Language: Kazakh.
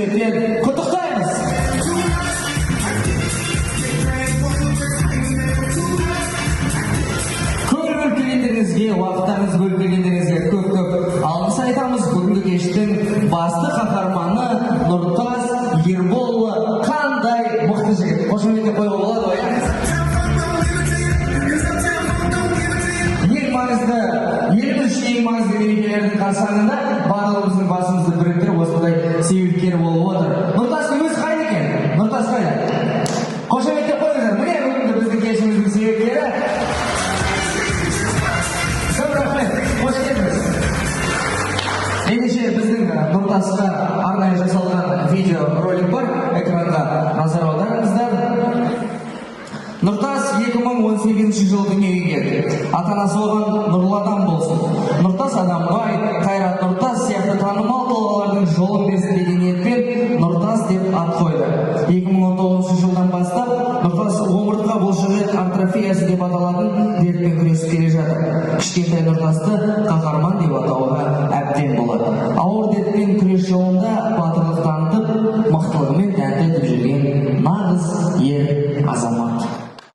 жүректен құттықтаймыз. Көңіл келгендеріңізге, уақыттарыңыз бөліп келгендеріңізге көп алғыс айтамыз. Бүгінгі кештің басты қаһарманы Нұртас Ерболұлы қандай мықты жігіт. Қошеметтеп қоюға болады ғой. Ең маңызды мерекелердің қарсаңында барлығымыздың басымызды біріктіріп осындай себепкер болып отыр. Нұртастың өзі қайда екен? Нұртас қайда? Қошеметтеп қойыңыздар. Міне бүгінгі біздің кешіміздің себепкері. Көп рахмет. Қош келдіңіз. Ендеше біздің Нұртасқа арнайы жасалған видео ролик бар. Экранға назар аударыңыздар. Нұртас 2018 жылы дүниеге келді. Ата-анасы оған нұрлы адам болсын. Нұртас Адамбай, Қайрат Нұртас сияқты танымал тұлғалардың жолын берсін деген ниетпен Нұртас деп ат қойды. 2019 жылдан бастап Нұртас омыртқа бұлшық атрофиясы деп аталатын дертпен күресіп келе жатыр. Кішкентай Нұртасты қаһарман деп атауға әбден болады. Ауыр дертпен күрес жолында батырлық танытып, мықтылығымен тәнті етіп жүрген нағыз ер